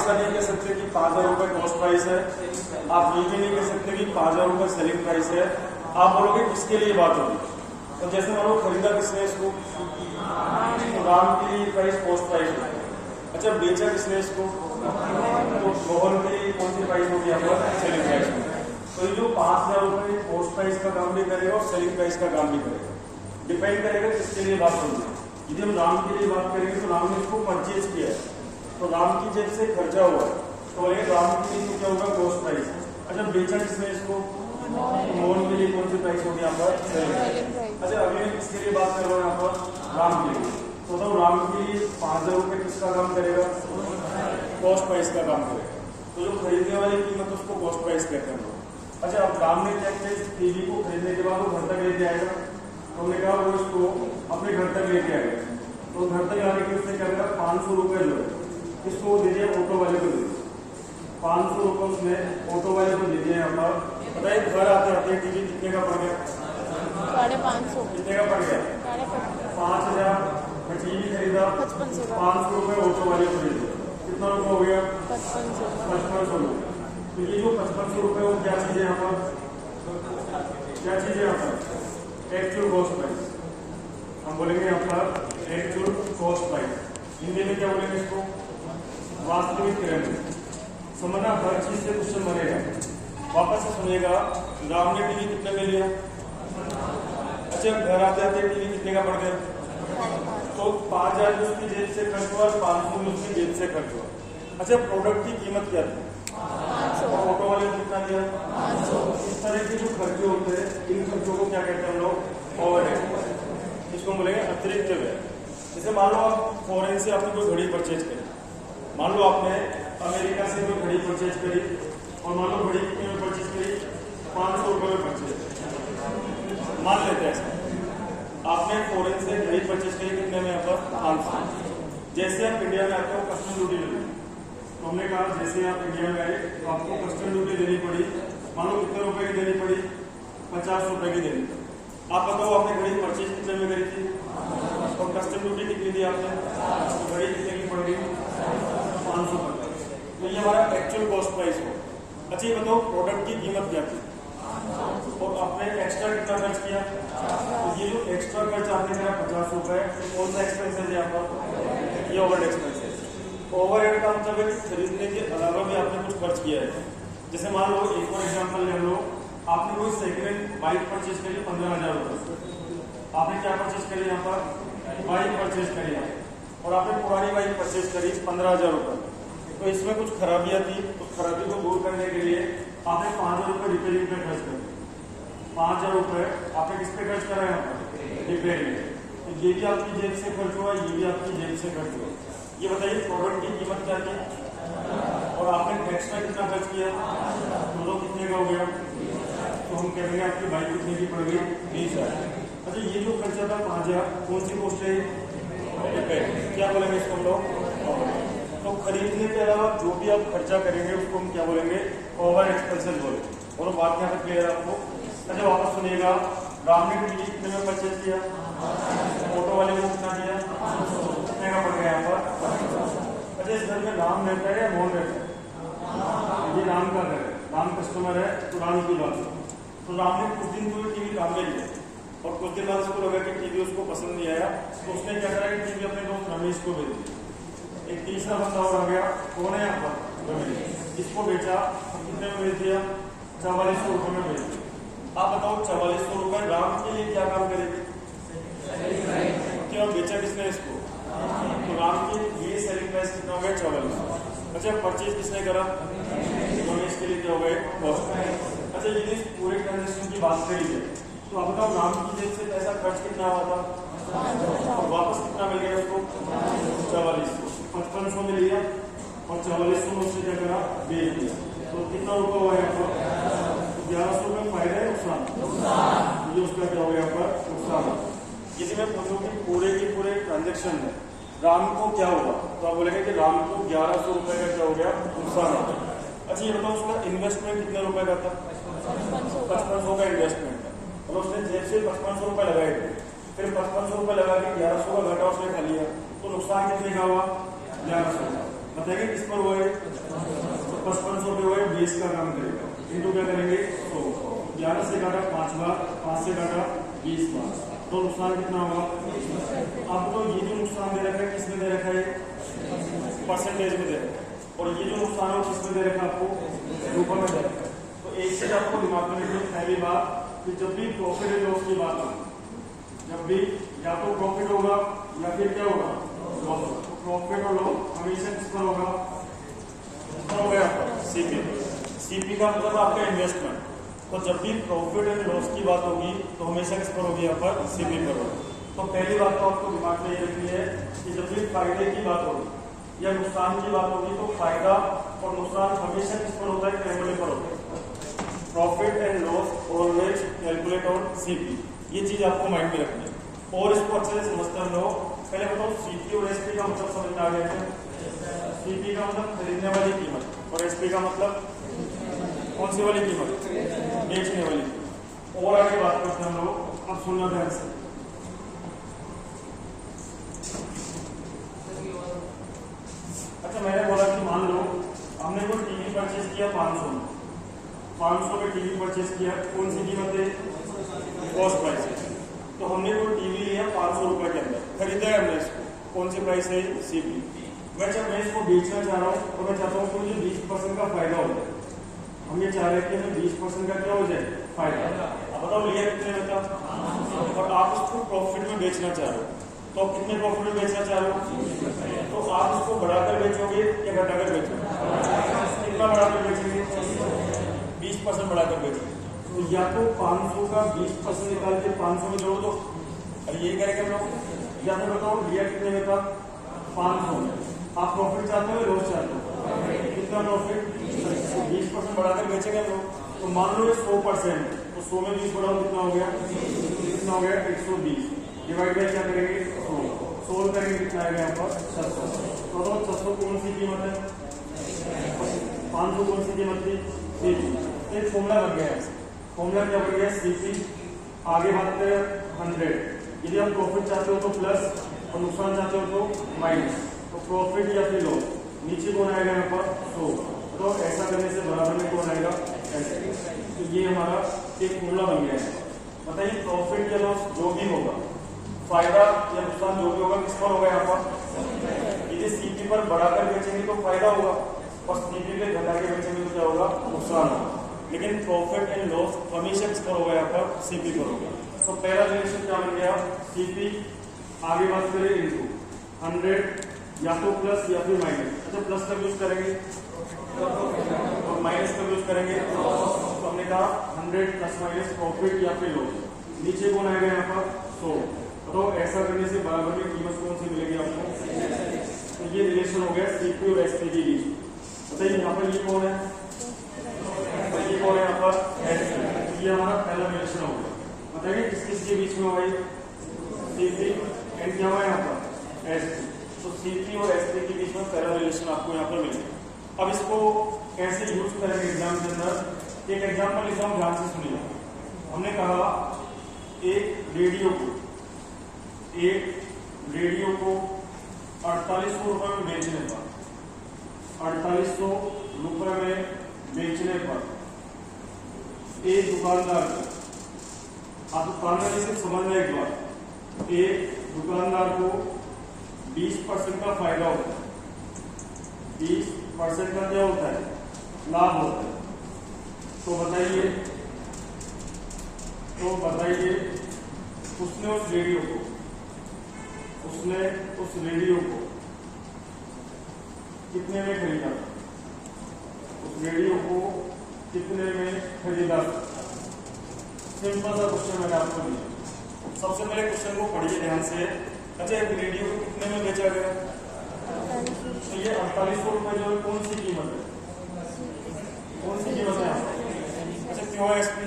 ऐसा नहीं कह सकते कि 5,000 रुपये कॉस्ट प्राइस है, आप ये भी नहीं कह सकते कि 5,000 रुपये सेलिंग प्राइस है। आप बोलोगे किसके लिए बात होगी, तो जैसे मान लो खरीदा किसने इसको, तो राम के लिए प्राइस कॉस्ट प्राइस है। अच्छा बेचा किसने इसको, तो मोहन के लिए कौन सी प्राइस होगी यहाँ पर, सेलिंग प्राइस में। तो ये जो 5,000 रुपये कॉस्ट प्राइस का काम भी करेगा और सेलिंग प्राइस का काम भी करेगा, डिपेंड करेगा किसके लिए बात होगी। यदि हम राम के लिए बात करेंगे तो राम ने इसको परचेज किया है, तो राम की जेब से खर्चा हुआ है, तो ये राम के लिए तो क्या होगा, कॉस्ट प्राइस। अच्छा बेचा किसने इसको, मोहन के लिए कौन सी प्राइस होगी यहाँ पर, सेलिंग प्राइस। अच्छा अभी मैं किसके लिए बात कर रहा हूँ यहाँ पर, राम के लिए, तो राम के लिए 5,000 रुपये किसका काम करेगा, कॉस्ट प्राइस का काम करेगा। तो जो खरीदने वाली कीमत उसको कॉस्ट प्राइस कहते हैं। अच्छा अब राम ने क्या किया, टीवी को खरीदने के बाद वो घर तक लेके आएगा, तो हमने कहा वो इसको अपने घर तक लेके आएगा, तो घर तक आने के उसने क्या करा, 500 रुपये जो है इसको दे दिया, ऑटो वाले को दे दिया, 500 रुपये उसने ऑटो वाले को दे दिया। यहाँ पर बताइए घर आते आते टीवी कितने का पड़ गया, 550, कितने का पड़ गया, 5,000। टीवी खरीदा 500 रुपये ऑटो वाले को दे दिया, कितना रुपये हो गया, 5500 रुपये। तो ये जो 5500 रुपये वो क्या चीज है यहाँ पर, क्या चीज है यहाँ पर, एक्चुअल कॉस्ट प्राइस। हम बोलेंगे यहाँ पर एक्चुअल कॉस्ट प्राइस, हिंदी में क्या बोलेंगे इसको, वास्तविक कीमत। समझना हर चीज से क्वेश्चन बनेगा। वापस से सुनिएगा, राम ने टीवी कितने में लिया, अच्छा घर आते आते टीवी कितने का पड़ गया, तो 5,000 उसकी जेब से खर्च हुआ, 500 उसकी जेब से खर्च हुआ। अच्छा प्रोडक्ट की कीमत क्या थी, ऑटो वाले को कितना दिया, 500। इस तरह के जो खर्चे होते हैं इन खर्चों को क्या कहते हैं हम लोग, ओवरहेड, इसको बोलेंगे अतिरिक्त व्यय। जैसे मान लो आप फॉरेन से आपने कोई घड़ी परचेज करी, मान लो आपने अमेरिका से कोई घड़ी परचेज करी, और मान लो घड़ी कितने में परचेज करी, 500 रुपये में परचेज, मान लेते हैं आपने फॉरेन से घड़ी परचेज करी कितने में, यहाँ पर 500। जैसे आप इंडिया में आते हो कस्टम ड्यूटी मिली, तो हमने कहा जैसे आप इंडिया में आए तो आपको कस्टम ड्यूटी देनी पड़ी, मान लो कितने रुपए की देनी पड़ी, 50 रुपए की देनी पड़ी। आप बताओ आपने घड़ी परचेज कितने में करी थी, और कस्टम ड्यूटी कितनी दी आपने, तो घड़ी कितने की पड़ गई, 500 पड़ गई। तो ये हमारा एक्चुअल कॉस्ट प्राइस हो। अच्छा ये बताओ प्रोडक्ट की कीमत क्या थी, और आपने एक्स्ट्रा कितना खर्च किया, तो ये जो एक्स्ट्रा खर्च आपने करा 50 रुपए, तो कौन सा एक्सपेंस है यहाँ पर, ये ओवरहेड एक्सपेंस है। ओवरहेड का मतलब है कि खरीदने के अलावा भी आपने कुछ खर्च किया है। जैसे मान लो एक और एग्जांपल ले लो, आपने कोई सेकेंड हैंड बाइक परचेज करी 15,000 रुपये, आपने क्या परचेज करी यहाँ पर, बाइक परचेज करी है, और आपने पुरानी बाइक परचेज करी 15,000 रुपये। तो इसमें कुछ खराबियां थी, उस खराबी को दूर करने के लिए आपने 5,000 रुपये रिपेयरिंग पे खर्च कर दिए, 5,000 रुपये आपने किस पे खर्च करा है, यहाँ पर रिपेयरिंग। तो ये भी आपकी जेब से खर्च हुआ, ये भी आपकी जेब से खर्च हुआ। ये बताइए प्रोडक्ट की कीमत क्या थी, और आपने एक्स्ट्रा कितना खर्च किया, दोनों कितने का हो गया, तो हम कहेंगे आपकी बाइक कितने की पड़ गई, 20,000। अच्छा ये जो खर्चा था 5,000 कौन सी कॉस्ट है, क्या बोलेंगे इसको हम लोग। तो खरीदने के अलावा जो भी आप खर्चा करेंगे उसको हम क्या बोलेंगे, ओवर एक्सपेंसेस बोलेंगे। और बात यहाँ पे क्लियर है आपको। अच्छा वापस सुनिएगा, राम ने टीवी कितने में परचेज किया, ऑटो वाले को कितना दिया, कितने का पड़ गया यहाँ पर। अच्छा इस घर में राम रहता है या मोहन रहता है, ये राम का घर है, राम कस्टमर है, तो राम की बात है। तो राम ने कुछ दिन तो टीवी काम में लिया, और कुछ दिन बाद उसको लगा कि टीवी उसको पसंद नहीं आया, तो उसने क्या करा कि टीवी अपने दोस्त रमेश को बेच दिया। एक तीसरा बंदा और आ गया, कौन है यहाँ पर, रमेश, इसको बेचा, कितने में बेच दिया, 4400 रुपये में बेच दिया। आप बताओ 4400 रुपये राम के लिए क्या काम करेगी, क्या बेचा किसने इसको, तो राम के लिए सेलिंग प्राइस कितना हो गया, 4400। अच्छा परचेज किसने करा, रमेश के लिए क्या हो गया, कॉस्ट। अच्छा ये पूरे ट्रांजेक्शन की बात करी है, तो आप बताओ राम की जेब से पैसा खर्च कितना हुआ था, और वापस कितना मिल गया उसको, 4400। 5500 में लिया, और 4400 में उसने क्या करा, बेच दिया, तो कितना रुपया हुआ यहाँ पर, 1100 में फायदा है नुकसान, ये उसका क्या हो गया यहाँ पर, नुकसान। यदि मैं पूछूं कि पूरे के पूरे ट्रांजेक्शन में राम को क्या होगा, तो आप बोलेंगे कि राम को 1100 रुपये का क्या हो गया, नुकसान हो गया। अच्छा ये बताओ उसका इन्वेस्टमेंट कितने रुपए का था, 5500 का इन्वेस्टमेंट था, और उसने जेब से 5500 रुपये लगाए थे, फिर 5500 रुपये लगा के 1100 का घाटा उसने खा लिया, तो नुकसान कितने का हुआ, 1100। बताएंगे किस पर हुआ है? तो 5500 पे हुआ है, 20 का काम करेगा। इनको क्या करेंगे? तो 11 से काटा 5 बार, 5 से काटा 20 बार, तो नुकसान कितना होगा? अब तो ये जो नुकसान दे रखा है किसमें दे रखा है? परसेंटेज में दे रखा है। और ये जो नुकसान है किसमें दे रखा है? आपको रूप में दे रखा है। तो एक चीज आपको दिमाग में रखनी, पहली बात कि जब भी प्रॉफिट एंड लॉस की बात हो, जब भी या तो प्रॉफिट होगा या फिर क्या होगा? लॉस। प्रॉफिट और लॉस हमेशा किस पर होगा? हो गया सीपी। सीपी का मतलब आपका इन्वेस्टमेंट। तो जब भी प्रॉफिट एंड लॉस की बात होगी तो हमेशा किस पर होगी? यहाँ पर सीपी पर होगी। तो पहली बात तो आपको दिमाग में ये रखनी है कि जब भी फायदे की बात होगी या नुकसान की बात होगी तो फायदा और नुकसान हमेशा किस पर होता है? कैलकुलेट पर होता है। Profit and loss always calculate on CP. ये चीज आपको माइंड में रखनी है और इसको अच्छे से समझते हैं लोग। पहले बताओ सीपी और एसपी का मतलब समझ में आ गया है? सीपी का मतलब खरीदने वाली कीमत और एसपी का मतलब कौन सी वाली कीमत? बेचने वाली। और आगे बात करते हैं हम लोग। अब सुनना ध्यान से। अच्छा, मैंने बोला कि मान लो हमने कोई टीवी परचेज किया 500 पे टीवी परचेज किया। कौन सी कीमत है? कॉस्ट प्राइस है। तो हमने कोई टीवी लिया 500 रुपए के अंदर, खरीदा है हमने इसको। कौन सी प्राइस है? सीपी। जब मैं इसको बेचना चाह रहा हूँ तो मैं चाहता हूँ कि मुझे 20% का फायदा हो जाए। हम ये चाह रहे हैं कि हमें 20% का क्या हो जाए? फायदा। अब बताओ लिया कितने में था? और आप उसको प्रॉफिट में बेचना चाह रहे हो, तो आप कितने प्रॉफिट में बेचना चाह रहे हो? तो आप उसको बढ़ाकर बेचोगे या घटाकर बेचोगे? कितना बढ़ाकर बेचेंगे? 20% बढ़ाकर बेचेंगे। तो या तो 500 का 20% निकाल के 500 में जोड़ दो, अरे यही करेंगे हम लोग। या फिर बताओ लिया कितने में था? 500 में। आप प्रॉफिट चाहते हो या लॉस चाहते हो? कितना प्रॉफिट? 20% बढ़ाकर बेचेंगे हम लोग। तो मान लो ये 100%, तो 100 में 20 बढ़ाओ, कितना हो गया? कितना हो गया? 120। डिवाइड बाय क्या करेंगे? 100 करेंगे, कितना आएगा यहाँ पर? 600। तो 600 कौन सी कीमत है? 500 कौन सी कीमत थी? सीपी। एक फॉर्मूला बन गया है। फॉर्मूला क्या बन गया? सीपी आगे बात करें 100। यदि हम प्रॉफिट चाहते हो तो प्लस और नुकसान चाहते हो तो माइनस। तो प्रॉफिट या फिर लॉस, नीचे कौन आएगा यहाँ पर? 100। तो ऐसा करने से बराबर में कौन आएगा? ऐसे। तो ये हमारा एक फॉर्मूला बन गया है। बताइए प्रॉफिट या लॉस जो भी होगा, फायदा या नुकसान जो भी होगा, किस पर होगा? यहाँ पर यदि सीपी पर बढ़ाकर बेचेंगे तो फायदा होगा और सीपी पे घटा के बेचेंगे तो क्या होगा? नुकसान होगा। लेकिन प्रॉफिट एंड लॉस हमेशा किस पर होगा? यहाँ पर सीपी पर होगा। तो पहला रिलेशन क्या बन गया? सीपी आगे बात करें इनटू 100, या तो प्लस या फिर माइनस। अच्छा, प्लस का यूज करेंगे और माइनस का यूज करेंगे। तो हमने कहा 100 प्लस माइनस प्रॉफिट या फिर लॉस, नीचे कौन आएगा? यहाँ पर 100। तो ऐसा करने से बराबर में कीमत कौन सी मिलेगी आपको? तो ये रिलेशन हो गया सीपी और एसपी के बीच। बताइए यहाँ पर ये कौन है? ये कौन है यहाँ पर? एसपी। ये हमारा पहला रिलेशन हो गया। बताइए किस किस के बीच में हुआ? सीपी एंड क्या हुआ यहाँ पर? एसपी। तो सीपी और एसपी के बीच में पहला रिलेशन आपको यहाँ पर मिलेगा। अब इसको कैसे यूज करेंगे एग्जाम के अंदर? एक एग्जाम्पल लिखा हूं, ध्यान से सुनिए। हमने कहा एक रेडियो को 4800 रुपए में बेचने पर, 4800 रुपए में बेचने पर एक दुकानदार को, आप दुकानदार से समझना एक बार, एक दुकानदार को 20% का फायदा होता है। 20% का क्या होता है? लाभ होता है। तो बताइए उसने उस रेडियो को कितने में खरीदा? उस रेडियो को कितने में खरीदा? सिंपल सा क्वेश्चन मैंने आपको दिया। सबसे पहले क्वेश्चन को पढ़िए ध्यान से। अच्छा, एक रेडियो को कितने में बेचा गया? तो ये 4800 रुपए जो है कौन सी कीमत है? कौन सी कीमत है? अच्छा, क्यों है एसपी?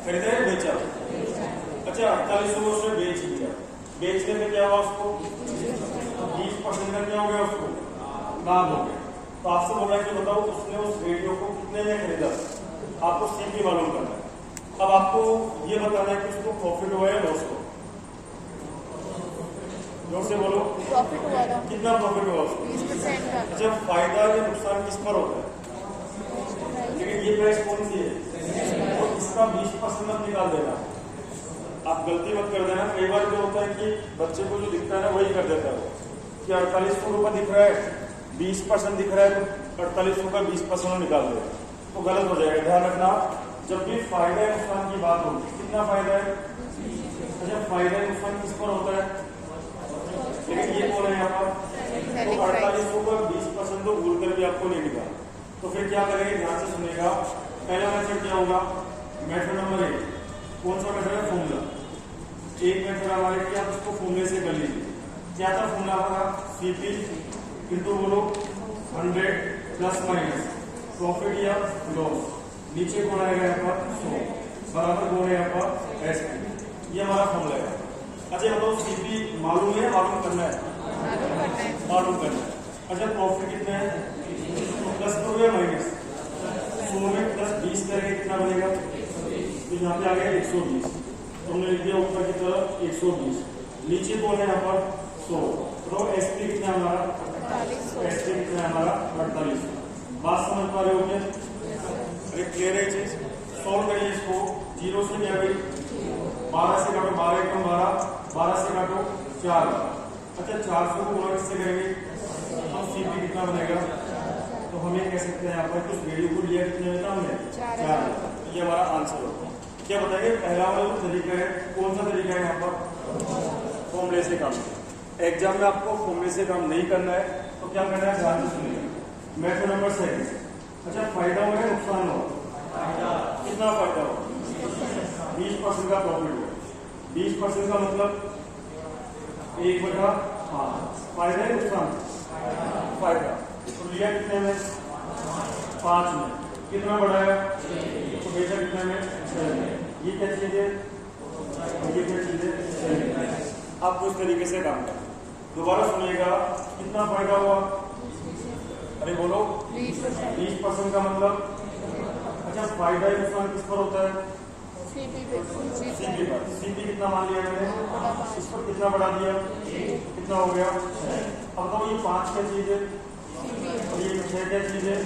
खरीदा या बेचा? अच्छा, 4800 उसने बेच दिया। बेचने में क्या हुआ उसको? 20% का क्या हो गया? उसको लाभ हो गया। तो आपसे बोला कि बताओ उसने उस रेडियो को कितने में खरीदा? आपको सीपी मालूम करना है। अब आपको ये बताना है कि उसको प्रॉफिट हुआ या लॉस हुआ। जोर से बोलो। प्रॉफिट हुआ था कितना प्रॉफिट हुआ उसको? 20% का। अच्छा, फायदा या नुकसान किस पर होता है? लेकिन ये प्राइस कौन सी है? तो इसका 20% मत निकाल देना। आप गलती मत कर देना। कई बार क्या होता है कि बच्चे को जो दिखता है ना वही कर देता है वो, कि 4800 रुपये दिख रहा है, 20% दिख रहा है, तो 4800 का 20% निकाल दे, तो गलत हो जाएगा। ध्यान रखना, जब भी फायदा या नुकसान की बात होगी, कितना फायदा है? अच्छा, फायदा या नुकसान किस पर होता है? लेकिन ये बोल रहे हैं यहाँ पर, तो 4800 का 20% तो भूल कर भी आपको नहीं निकाल। तो फिर क्या करेंगे? ध्यान से सुनेगा। पहला मेथड क्या होगा? मेथड नंबर 1 कौन सा मेथड है? फॉर्मूला। एक मेथड हमारे कि आप उसको फॉर्मूले से कर लीजिए। क्या था फॉर्मूला हमारा? सीपी इंटू बोलो 100 प्लस माइनस प्रॉफिट या लॉस, नीचे कौन आएगा यहाँ पर? 100 बराबर कौन है यहाँ पर? एसपी। ये हमारा फॉर्मूला है। अच्छा बताओ, सीपी मालूम है? मालूम करना है? मालूम करना है। अच्छा, प्रॉफिट कितना है? प्लस तो या माइनस? 100 में प्लस 20 करेंगे कितना बनेगा? तो यहाँ पे आ गया 120। तुमने लिख दिया ऊपर की तरफ 120, नीचे कौन है यहाँ पर? 100। तो एसपी कितना है हमारा? एसपी कितना है हमारा? 48। बात समझ पा रहे हो क्या? अरे क्लियर है चीज? सॉल्व करिए इसको। 0 से क्या गई? 12 से काटो, 12 एकम 12, 12 से काटो 4। अच्छा, 400 को गुणा किससे करेंगे? तो सीपी कितना बनेगा? तो हम ये कह सकते हैं यहाँ पर कुछ वैल्यू को लिया कितने में था हमने? 4। ये हमारा आंसर होगा। क्या बताइए? पहला वाला जो तरीका है, कौन सा तरीका है यहाँ पर? फॉर्मूले से काम। एग्जाम में आपको फॉर्मूले से काम नहीं करना है, तो क्या करना है? ध्यान से सुनिए। Method number 2। अच्छा, फायदा हुआ है नुकसान हुआ? कितना फायदा हुआ? 20% का प्रॉफिट हुआ। 20% का मतलब 1/5। फायदा है नुकसान? फायदा। तो लिया कितने में? 5 में। कितना बढ़ाया? तो बेचा कितने में? 6 में। ये क्या चीज है? ये क्या चीज है? आप उस तरीके से काम करें। दोबारा सुनिएगा, कितना फायदा हुआ? अरे बोलो। 20% का मतलब? अच्छा, फायदा या नुकसान किस पर होता है? सीपी पर। सीपी कितना मान लिया मैंने? इस पर कितना बढ़ा दिया? कितना हो गया? अब बताओ, ये 5 क्या चीज है और ये 6 क्या चीज है?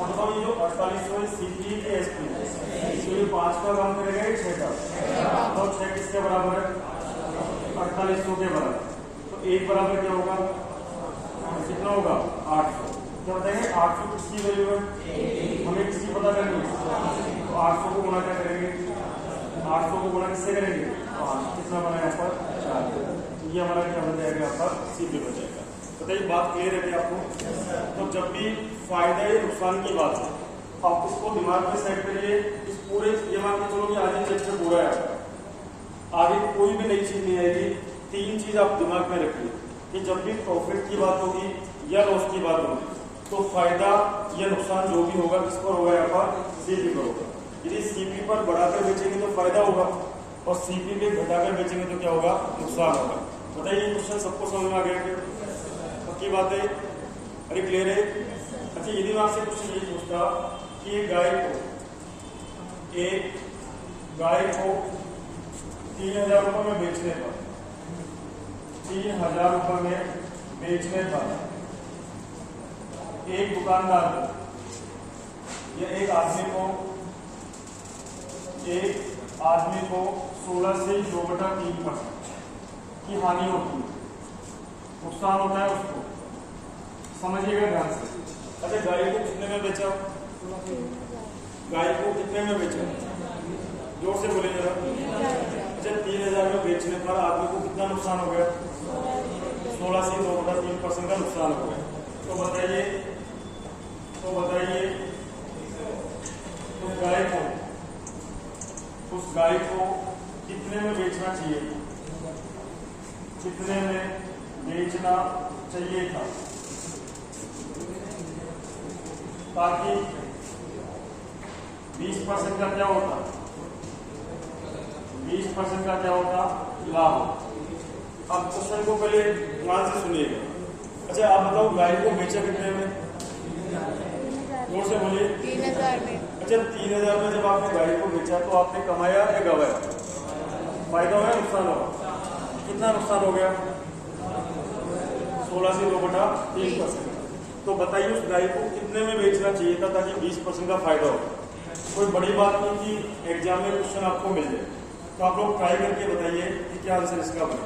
अब बताओ, ये जो 4800 है सीपी के एसपी, तो ये 5 का काम करेगा, 6 का। तो 6 किसके बराबर है? 4800 के बराबर। तो 1 बराबर क्या होगा? कितना होगा? 800। क्या बताएंगे? 800 किसकी वैल्यू है? हमें किसकी पता करनी है? तो 800 को गुणा क्या करेंगे? 800 को गुणा किससे करेंगे? 5। कितना बना यहाँ पर? 4। ये हमारा क्या बन जाएगा? यहाँ पर सीपी बन जाएगा। बताइए, बात क्लियर है क्या आपको? तो जब भी फायदा या नुकसान की बात है, आप इसको दिमाग में सेट करिए। इस पूरे, ये मान के चलो कि आगे चैप्टर पूरा है, आगे कोई भी नई चीज नहीं आएगी। 3 चीज आप दिमाग में रखिए कि जब भी प्रॉफिट की बात होगी या लॉस की बात होगी, तो फायदा या नुकसान जो भी होगा किस पर होगा? यहाँ पर सीपी पर होगा। यदि सीपी पर बढ़ाकर बेचेंगे तो फायदा होगा, और सीपी पे घटाकर बेचेंगे तो क्या होगा? नुकसान होगा। बताइए, क्वेश्चन सबको समझ में आ गया क्या? पक्की बात है? अरे क्लियर है? अच्छा, यदि मैं आपसे क्वेश्चन ये पूछता कि एक गाय को 3000 रुपये में बेचने पर, 3000 रुपये में बेचने पर एक दुकानदार को या एक आदमी को 16 से 2/3% की हानि होती है, नुकसान होता है उसको। समझिएगा ध्यान से। अच्छा, गाय को कितने में बेचा? गाय को कितने में बेचा? जोर से बोले जरा। अच्छा, 3000 में बेचने पर आदमी को कितना नुकसान हो गया? 16 से 2/3% का नुकसान हो गया। तो बताइए उस गाय को कितने में बेचना चाहिए? कितने में बेचना चाहिए था ताकि 20% का क्या होता? 20% का क्या होता? लाभ। अब क्वेश्चन को पहले ध्यान से सुनिएगा। अच्छा, आप बताओ, गाय को बेचा कितने में? जोर से बोलिए। 3000 में। अच्छा, 3000 में जब आपने गाय को बेचा तो आपने कमाया या गवाया? फायदा हुआ, नुकसान हुआ? कितना नुकसान हो गया? 16 से 2/3%। तो बताइए उस गाय को कितने में बेचना चाहिए था ताकि 20% का फायदा हो। कोई बड़ी बात नहीं कि एग्जाम में क्वेश्चन आपको मिल जाए, तो आप लोग ट्राई करके बताइए कि क्या आंसर इसका बने।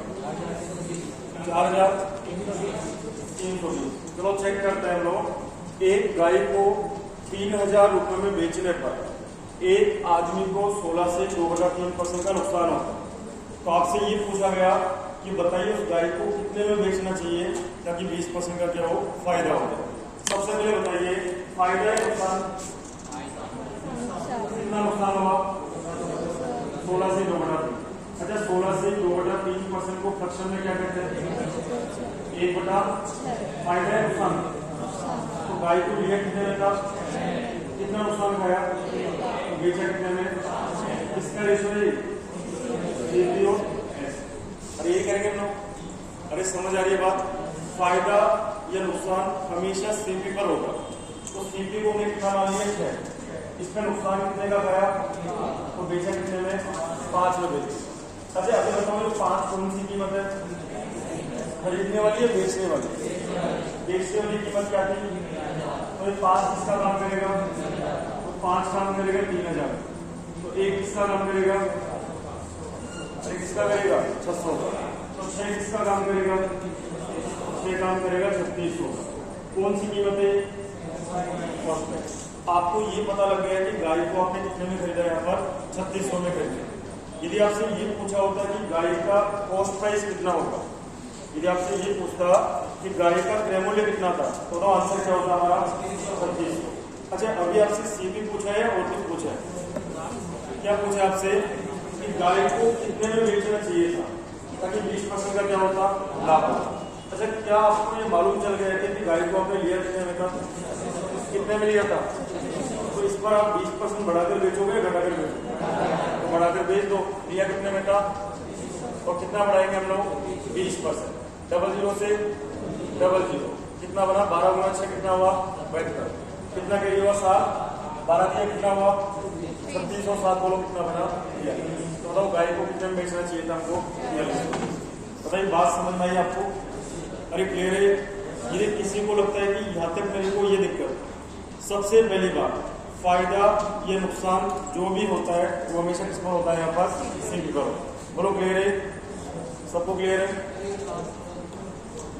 4320। चलो चेक करते हैं हम लोग। एक गाय को 3000 रुपए में बेचने पर एक आदमी को 16 से 2/3% का नुकसान होता है। तो आपसे ये पूछा गया कि बताइए उस गाय को कितने में बेचना चाहिए ताकि 20% का क्या हो, फायदा हो जाए। सबसे पहले बताइए फायदा या नुकसान, कितना नुकसान हुआ? 16 से 2/3। अच्छा 16 से 2/3% को फ्रैक्शन में क्या कहते हैं? 1/, फायदा है नुकसान। तो गाय को लिया कितने में था? कितना नुकसान खाया? बेचा कितने में? इसका रेशो CP/S। अरे ये करेंगे हम लोग। अरे समझ आ रही है बात? फायदा या नुकसान हमेशा CP पर होगा। तो CP को हमने कितना मान लिया? 6। इसमें नुकसान कितने का गया? तो बेचा कितने में? 5 में बेचा। अच्छा अभी बताओ 5 कौन सी कीमत है? खरीदने वाली है बेचने वाली? बेचने वाली कीमत क्या थी? तो 5 किसका काम करेगा? तो 5 काम करेगा 3000। तो 1 किसका काम करेगा? अरे किसका करेगा? 600। तो 6 किसका काम करेगा? 6 काम करेगा 3600। कौन सी कीमत है? आपको ये पता लग गया कि गाय को आपने कितने में खरीदा? यहाँ पर 3600 में खरीदा। यदि आपसे ये पूछा होता कि गाय का कॉस्ट प्राइस कितना होगा, यदि आपसे ये पूछता कि गाय का क्रय मूल्य कितना था, तो आंसर क्या होता हमारा? 3600। अच्छा अभी आपसे CP पूछा है और कुछ पूछा है। क्या पूछा आपसे कि गाय को कितने में बेचना चाहिए था ताकि 20% का क्या होता? लाभ होता। अच्छा क्या आपको ये मालूम चल गया है कि गाय को आपने लिया कितने में था? कितने में लिया था? तो इस पर आप 20% बढ़ाकर बेचोगे या घटाकर बेचोगे? तो बढ़ाकर बेच दो। लिया कितने में था? और कितना बढ़ाएंगे हम लोग? 20%। 00 से 00 कितना बना? 12 × 6 कितना हुआ? 72। कितना करिए हुआ? 7। 12 दिया कितना हुआ? 3600। 7 बोलो कितना बना? 42। तो बताओ गाय को कितने में बेचना चाहिए था हमको? 42। बताइए बात समझ में आई आपको? अरे क्लियर है? यदि किसी को लगता है कि यहाँ तक मेरे को ये दिक्कत, सबसे पहली बात फायदा या नुकसान जो भी होता है वो हमेशा किस पर होता है? यहाँ पर CP पर। बोलो क्लियर है? सबको क्लियर है?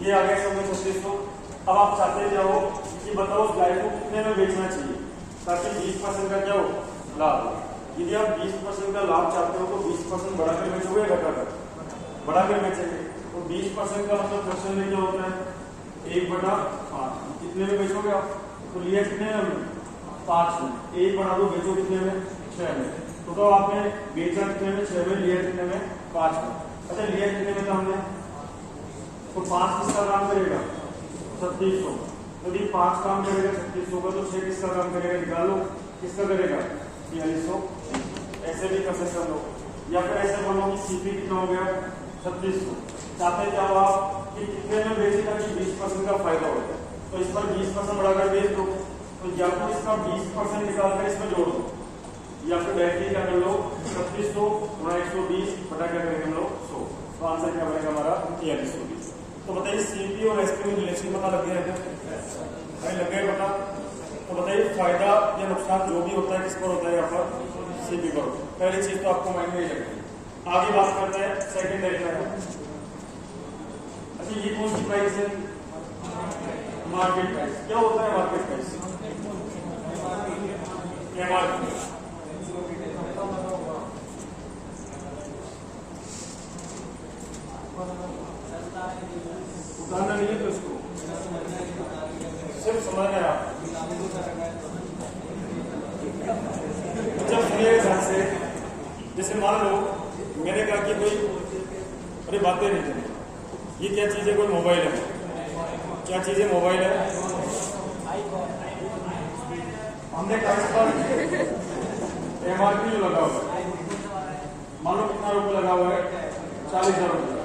ये आ गया सब में 3600। अब आप चाहते क्या हो कि बताओ उस गाय को कितने में बेचना चाहिए ताकि 20% का क्या हो? लाभ। यदि आप 20% का लाभ चाहते हो तो 20% बढ़ाकर बेचोगे या घटाकर? बढ़ाकर बेचेंगे। तो 20% का मतलब फ्रैक्शन में क्या होता है? 1/5। कितने में बेचोगे आप? तो लिया कितने में? 5 में। 1 बढ़ा दो, बेचो कितने में? 6 में। तो आपने बेचा कितने में? 6 में। लिया कितने में? 5 में। अच्छा लिया कितने में था हमने? तो 5 किसका काम करेगा? 3600। यदि 5 काम करेगा 3600 का, तो 6 किसका काम करेगा? निकालो किसका करेगा? 4200। ऐसे भी कर सकते हो या फिर ऐसे बोलो कि CP कितना हो गया? 3600। चाहते क्या हुआ कि कितने में बेचेगा कि 20% का फायदा हो जाए। तो इस पर 20% बढ़ाकर बेच दो। तो या तो इसका 20% निकालकर इसमें जोड़ दो, या फिर डायरेक्टली क्या कर लो? 3600 × 120 बटा क्या करेंगे हम लोग? 100। तो आंसर क्या बनेगा हमारा? 4320। तो बताइए CP और SP में रिलेशन पता लग गया है? लग गया पता? तो बताइए फायदा या नुकसान जो भी होता है किस पर होता है? यहाँ पर CP पर। पहली चीज तो आपको माइंड में ही लगती है। आगे बात करते हैं सेकंड देखना है। अच्छा ये कौन सी प्राइस है? Market price. क्या होता है मार्केट प्राइस? MRP। उतारना नहीं है तो इसको सिर्फ समझना है आप। जब सुनिए ध्यान से, जैसे मान लो मैंने कहा कि कोई, अरे बातें नहीं करें, ये क्या चीज है? कोई मोबाइल है। क्या चीज है? मोबाइल है। हमने कहा इस पर MRP जो लगा हुआ है, मान लो कितना रुपये लगा हुआ है? 40,000 रुपये।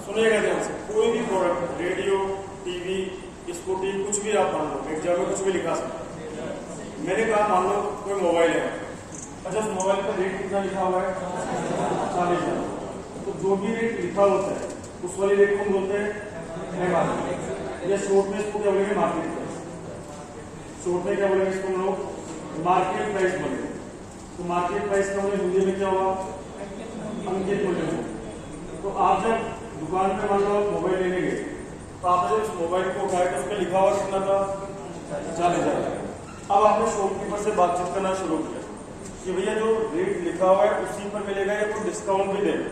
सुनिएगा ध्यान से, कोई भी प्रोडक्ट, रेडियो, टीवी, स्कूटी, कुछ भी आप मान लो, एग्जाम में कुछ भी लिखा सकते। मैंने कहा मान लो कोई मोबाइल है। अच्छा उस मोबाइल पर रेट कितना लिखा हुआ है? 40,000। तो जो भी रेट लिखा होता है उस वाली रेट को हम बोलते हैं MRP। या शॉर्ट में इसको क्या बोलेंगे, मार्केट प्राइस। शॉर्ट में क्या बोलेंगे इसको हम लोग, मार्केट प्राइस बोलेंगे। तो मार्केट प्राइस का मतलब हिंदी में क्या होगा, अंकित मूल्य। तो आप जब दुकान पे मान लो मोबाइल लेने गए, तो आपने जब उस मोबाइल को उठाया तो उसमें लिखा हुआ कितना था, 40,000। अब आपने शॉपकीपर से बातचीत करना शुरू किया कि भैया जो रेट लिखा हुआ है उसी पर मिलेगा या कोई डिस्काउंट भी देगा।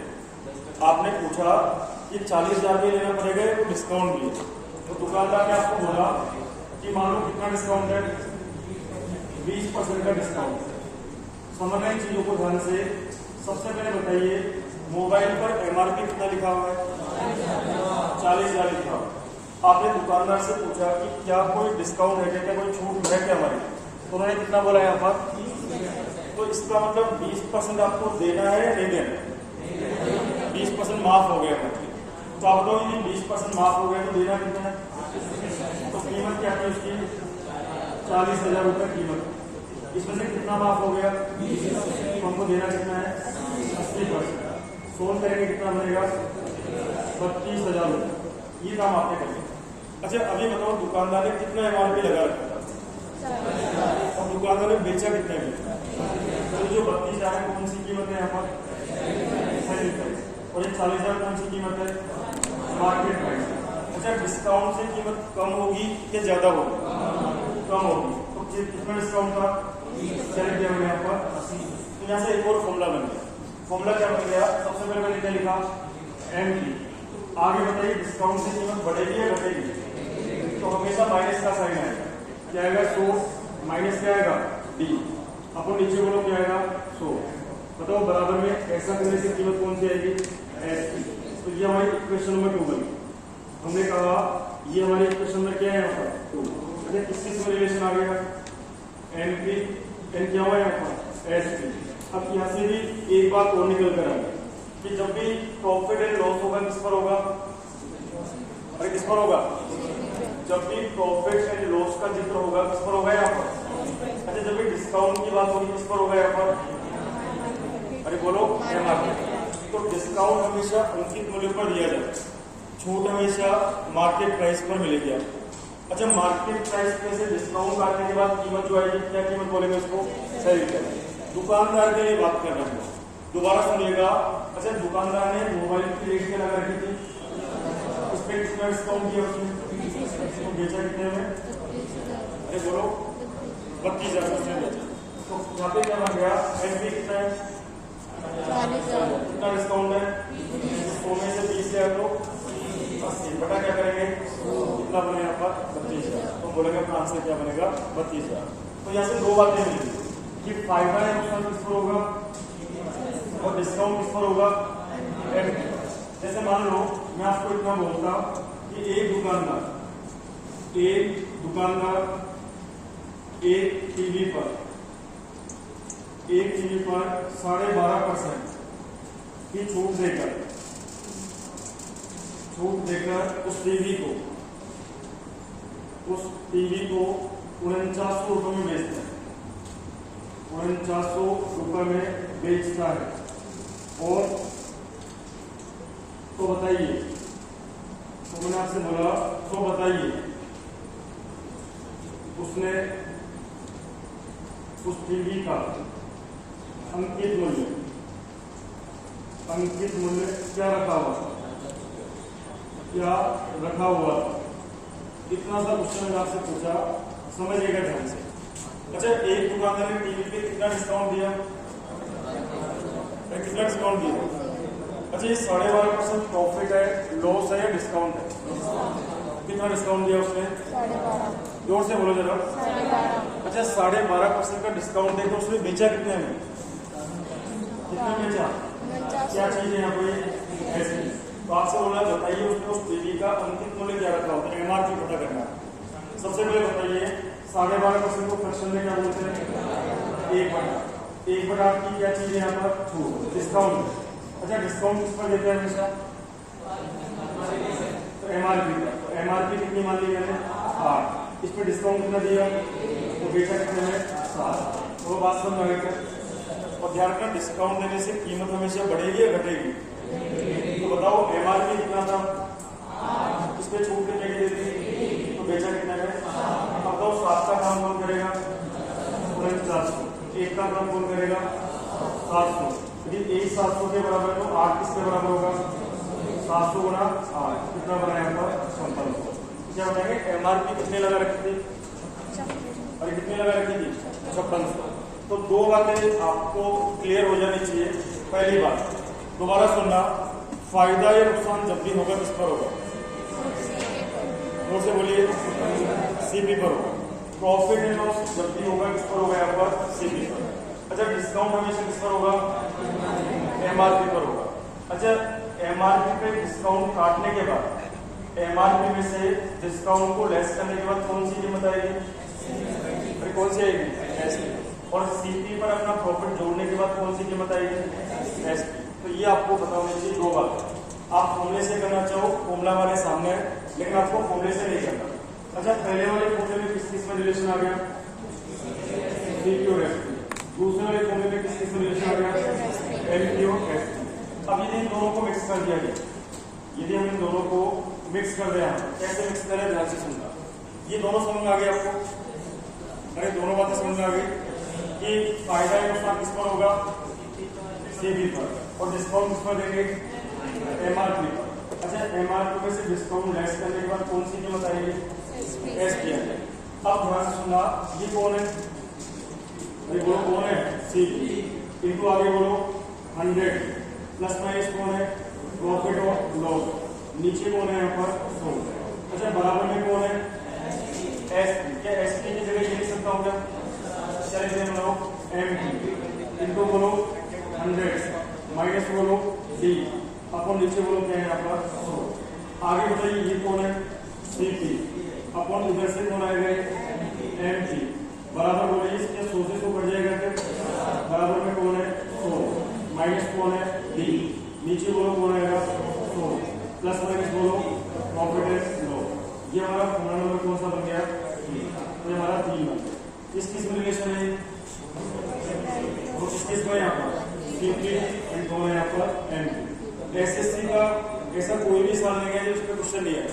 आपने पूछा कि 40,000 में लेना पड़ेगा या कोई डिस्काउंट भी है। तो दुकानदार ने आपको बोला कि मान लो कितना डिस्काउंट है, 20% का डिस्काउंट। समझना इन चीजों को ध्यान से। सबसे पहले बताइए, मोबाइल पर MRP कितना लिखा हुआ है, 40,000 लिखा हुआ है। आपने दुकानदार से पूछा कि क्या कोई डिस्काउंट है क्या, कोई छूट है क्या हमारी, तो उन्होंने कितना बोला यहाँ पर, तो इसका मतलब 20% आपको देना है या नहीं देना, 20% माफ हो गया मतलब। तो आप बताओ ये 20% माफ हो गया तो देना कितना है, तो कीमत क्या है उसकी, 40,000 रुपये कीमत। इसमें से कितना माफ हो गया, तो हमको देना कितना है, 80%। सोल्व करेंगे कितना बनेगा, 32,000 रुपये। ये काम आपने कर लिया। अच्छा अभी बताओ दुकानदार ने कितना MRP लगा रखा था और दुकानदार ने बेचा कितने में, तो जो 32,000 है कौन सी कीमत है यहाँ पर, सेलिंग प्राइस। और ये 40,000 कौन सी कीमत है, मार्केट प्राइस। अच्छा डिस्काउंट से कीमत कम होगी या ज्यादा होगी, कम होगी। तो कितना डिस्काउंट था, सेलेक्ट किया यहाँ पर 80। तो यहाँ से एक और फॉर्मूला बन गया। फॉर्मूला क्या बन गया, सबसे पहले मैंने क्या लिखा, MT। आगे बताइए डिस्काउंट से कीमत बढ़ेगी या घटेगी, तो हमेशा माइनस का साइन आएगा। क्या आएगा, 100 माइनस क्या आएगा, D। अपन नीचे बोलो क्या आएगा, 100। बताओ बराबर में ऐसा करने से कीमत कौन सी आएगी, ST। तो ये हमारी इक्वेशन नंबर 2 बनी। हमने कहा ये हमारी इक्वेशन में क्या है यहाँ पर 2। अच्छा किससे रिलेशन आ गया, MP एन क्या हुआ यहाँ पर, ST। अब यहाँ से भी एक बात और निकल कर आएगी कि जब भी प्रॉफिट एंड लॉस होगा किस पर होगा, अरे किस पर होगा, जब भी प्रॉफिट एंड लॉस का जिक्र होगा किस पर होगा यहाँ पर। अच्छा जब भी डिस्काउंट की बात होगी किस पर होगा यहाँ पर, अरे बोलो MRP। तो डिस्काउंट हमेशा अंकित मूल्य पर दिया जाए, छूट हमेशा मार्केट प्राइस पर मिलेगी आपको। अच्छा मार्केट प्राइस में से डिस्काउंट काटने के बाद कीमत जो आएगी, क्या कीमत बोलेंगे उसको, सेलिंग प्राइस। दुकानदार के लिए बात कर रहे हैं, दोबारा सुनिएगा। अच्छा दुकानदार ने मोबाइल की रेट क्या लगा रखी थी, उस पर कितना डिस्काउंट किया उसने, उसको बेचा कितने में, अरे बोलो 32,000 उसने बेचा। तो यहाँ पे क्या बन गया, MP कितना है, 40,000। कितना डिस्काउंट है, 100 में से 20 है तो 80 बटा क्या करेंगे, कितना बने यहाँ पर 32,000। तो बोलेंगे अपना आंसर क्या बनेगा, 32,000। तो यहाँ से दो बातें मिली कि फायदा है नुकसान किस पर होगा और डिस्काउंट किस पर होगा, MP। जैसे मान लो मैं आपको इतना बोलता कि एक दुकानदार एक टीवी पर 12.5% की छूट देकर उस टीवी को 4900 रुपये में बेचता है, 4900 रुपये में बेचता है। और तो बताइए, तो मैंने आपसे बोला तो बताइए उसने उस टीवी का अंकित मूल्य क्या रखा हुआ था, इतना सा क्वेश्चन आपसे पूछा, समझिएगा ध्यान से। अच्छा एक दुकानदार ने टीवी पे कितना डिस्काउंट दिया, अच्छा ये 12.5% प्रॉफिट है, लॉस है या डिस्काउंट है, कितना डिस्काउंट दिया उसने, 12.5। जोर से बोलो जरा। 12.5। अच्छा 12.5% का डिस्काउंट देकर उसने बेचा कितने में, कितने बेचा, क्या चीज है यहाँ पे, ऐसी। तो आपसे बोला बताइए उसने उस टीवी का अंकित मूल्य क्या रखा होता है, MRP पता करना। सबसे पहले बताइए 12.5% को फ्रैक्शन में क्या बोलते हैं, 1/8 की क्या चीज है यहाँ पर, छूट, डिस्काउंट। अच्छा डिस्काउंट किस पर देते हैं हमेशा, तो MRP पर। तो MRP कितनी मान ली मैंने, 8। इस पर डिस्काउंट कितना दिया, तो बेचा कितने में, 7। तो बात समझ आ गई। और ध्यान रखना डिस्काउंट देने से कीमत हमेशा बढ़ेगी या घटेगी, तो बताओ MRP कितना था, इस पे छूट कितने की देती, 1 का क्रम कौन करेगा 700। यदि 1 700 के बराबर है तो 8 किसके बराबर होगा 700 गुना 8 कितना बना यहाँ पर 5600। क्या बताएंगे एमआरपी कितने लगा रखी थी और कितने लगा रखी थी 5600। तो दो बातें आपको क्लियर हो जानी चाहिए। पहली बात दोबारा सुनना, फायदा या नुकसान जब भी होगा किस पर होगा जोर से बोलिए सीपी पर होगा। प्रॉफिट एंड लॉस जब भी होगा किस पर होगा यहाँ पर सीपी पर। अच्छा डिस्काउंट हमेशा किस पर होगा एमआरपी पर होगा। अच्छा एमआरपी पे डिस्काउंट काटने के बाद एमआरपी में से डिस्काउंट को लेस करने के बाद कौन सी कीमत आएगी फिर कौन सी आएगी एसपी। और सीपी पर अपना प्रॉफिट जोड़ने के बाद कौन सी कीमत आएगी एसपी। तो ये आपको पता होनी चाहिए दो बात। आप फॉर्मूले से करना चाहो फॉर्मूला हमारे सामने है लेकिन आपको फॉर्मूले से नहीं करना। अच्छा पहले वाले फॉर्मूले में किस किस में रिलेशन आ गया सीपी और एसपी। दूसरे वाले फॉर्मूले में किस किस में रिलेशन आ गया एमपी और एसपी। अब यदि इन दोनों को मिक्स कर दिया गया, यदि हम इन दोनों को मिक्स कर रहे हैं कैसे मिक्स करें ध्यान से सुनना। ये दोनों समझ में आ गया आपको, अरे दोनों बातें समझ में आ गई कि फायदा या नुकसान किस पर होगा सीपी पर और डिस्काउंट किस पर देंगे एमआरपी पर। अच्छा एमआरपी में से डिस्काउंट लेस करने के बाद कौन सी कीमत आएगी एसपी। अब ध्यान से सुनना, ये कौन है अरे बोलो कौन है सीपी इनको आगे बोलो 100 प्लस माइनस कौन है प्रॉफिट और लॉस, नीचे कौन है यहाँ पर 100। अच्छा बराबर में कौन है एसपी। क्या एसपी की जगह ये लिख सकता हूँ क्या चलिए हम लोग एमपी इनको बोलो 100 माइनस बोलो डी अपन नीचे बोलो क्या है यहाँ पर 100। आगे बताइए ये कौन है सीपी अपन इधर से कौन आएगा एमपी बराबर बोलिए इसके 100 से 100 बढ़ जाएगा फिर बराबर में कौन है 100 माइनस कौन है डी नीचे बोलो कौन आएगा 100 प्लस माइनस बोलो प्रॉफिट एंड लॉस। ये हमारा फॉर्मूला नंबर कौन सा बन गया तो ये हमारा 3 बन गया। किस किस में रिलेशन है वो किस किस में यहाँ पर सीपी एंड कौन है यहाँ पर एमपी। एसएससी का ऐसा कोई भी सवाल नहीं है जो उसमें क्वेश्चन नहीं है।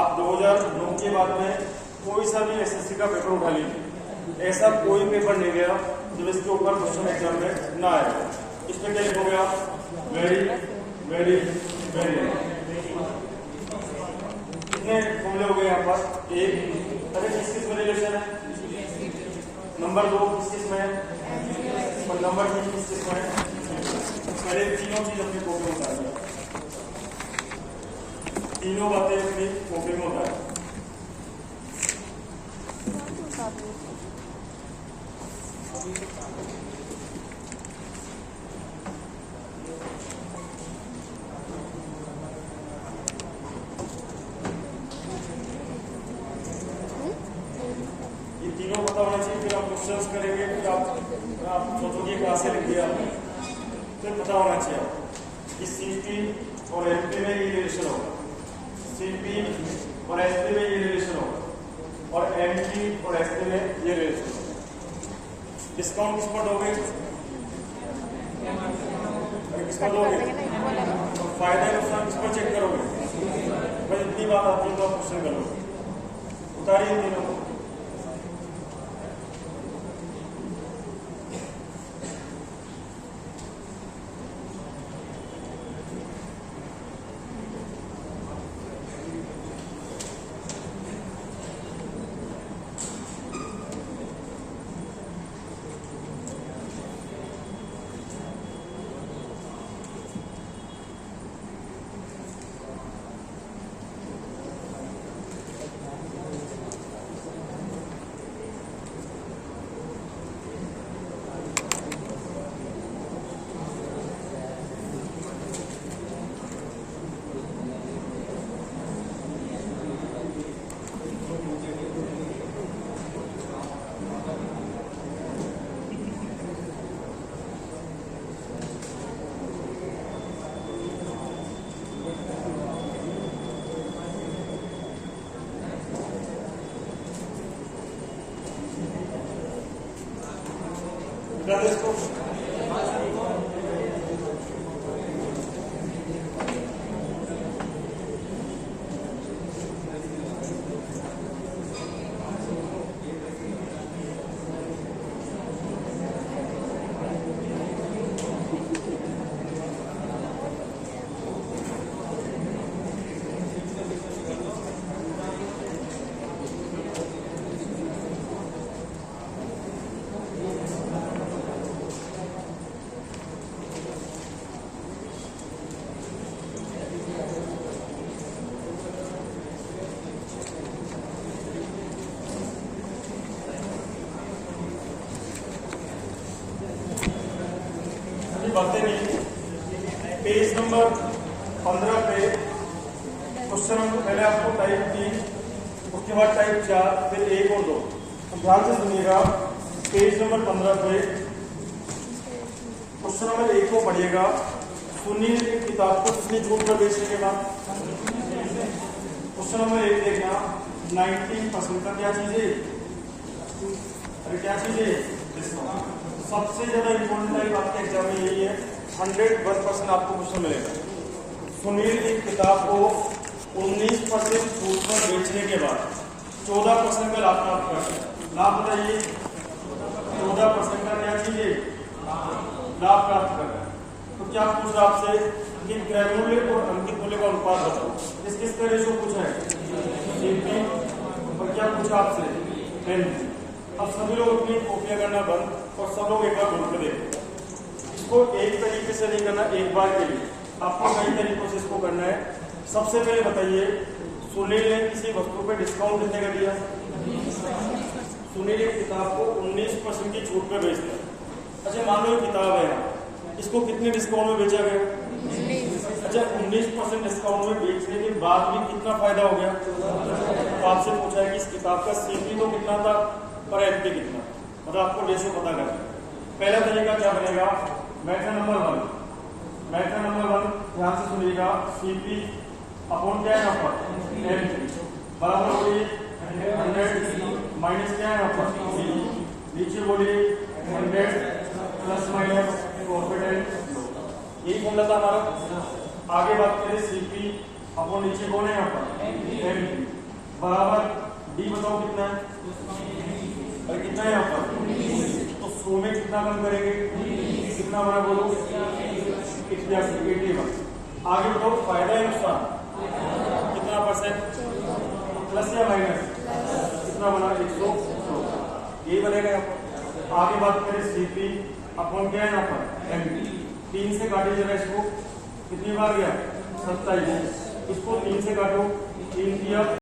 आप 2009 के बाद में कोई सा भी एसएससी का पेपर उठा लीजिए, ऐसा कोई पेपर नहीं गया जब इसके ऊपर क्वेश्चन एग्जाम में ना आए। इसमें क्या हो गया वेरी वेरी वेरी कितने फॉर्मूले हो गए यहाँ पर एक। अरे किस किस में रिलेशन है नंबर 2 किस किस में है और नंबर 3 किस किस में है। पहले तीनों चीज अपनी कॉपी में उतार दिया, तीनों बातें अपनी कॉपी में उतार। ये तीनों पता होना चाहिए फिर आप क्वेश्चंस करेंगे फिर आप सोचोगे कहाँ से लिख दिया फिर पता होना चाहिए आपको कि सीपी और एमपी में ये रिलेशन होगा, सीपी और एसपी में ये रिलेशन होगा और एमपी और एसपी में ये रिलेशन होगा। डिस्काउंट किस पर दोगे किस पर दोगे फायदा नुकसान किस पर चेक करोगे बस इतनी बात आती है तो आप क्वेश्चन करोगे। उतारिए तीनों को। बढ़ते नहीं। पेज नंबर 15 पे क्वेश्चन नंबर पहले आपको टाइप 3, उसके बाद टाइप 4, फिर 1 और 2। तो ध्यान से सुनिएगा। पेज नंबर 15 पे क्वेश्चन नंबर 1 को पढ़िएगा। सुनील की किताब को कितनी छूट पर बेचने के बाद। क्वेश्चन नंबर 1 देखना, 19% का क्या चीज है? अरे क्या चीज है? सबसे ज्यादा इंपॉर्टेंट टाइप आपके एग्जाम में यही है। 101% आपको क्वेश्चन मिलेगा। सुनील की किताब को 19% छूट पर बेचने के बाद 14% का लाभ प्राप्त करता है। लाभ बताइए, 14% का क्या चीज है? लाभ प्राप्त कर रहा है। तो क्या पूछ रहा आपसे कि क्रय मूल्य और अंकित मूल्य का अनुपात बताओ। किस का रेशो पूछा है? CP। और क्या पूछा आपसे? NP। अब सभी लोग अपनी कॉपियां करना बंद और सब लोग एक बार बोल के देखो। इसको एक तरीके से नहीं करना, एक बार के लिए आपको कई तरीकों से इसको करना है। सबसे पहले बताइए, सुनील ने किसी वस्तु पे डिस्काउंट कितने का दिया? सुनील एक किताब को 19% की छूट पे बेचता है। अच्छा मान लो ये किताब है, इसको कितने डिस्काउंट में बेचा गया? अच्छा 19% डिस्काउंट में बेचने के बाद भी कितना फायदा हो गया? तो आपसे पूछा है कि इस किताब का CP तो कितना था और NP कितना, मतलब आपको रेशो पता करना है। पहला तरीका क्या बनेगा? Method number 1। मेथड नंबर 1 ध्यान से सुनिएगा। CP अपॉन क्या है यहाँ पर? NP बराबर बोलिए 100 माइनस क्या है यहाँ पर? C। नीचे बोलिए 100 प्लस माइनस प्रॉफिट। यही फॉर्मूला था हमारा। आगे बात करें CP अपॉन नीचे कौन है यहाँ पर? NP बराबर D बताओ कितना है? और कितना है यहाँ पर? तो 100 में कितना कम करेंगे? कितना बना बोलो? 81। आगे बताओ फायदा है नुकसान कितना %? प्लस या माइनस? कितना बना? 100। यही बनेगा यहाँ पर। आगे बात करें CP अपॉन क्या है यहाँ पर? NP। 3 से काटे जरा इसको, कितनी बार गया? 27। इसको 3 से काटो, 3 किया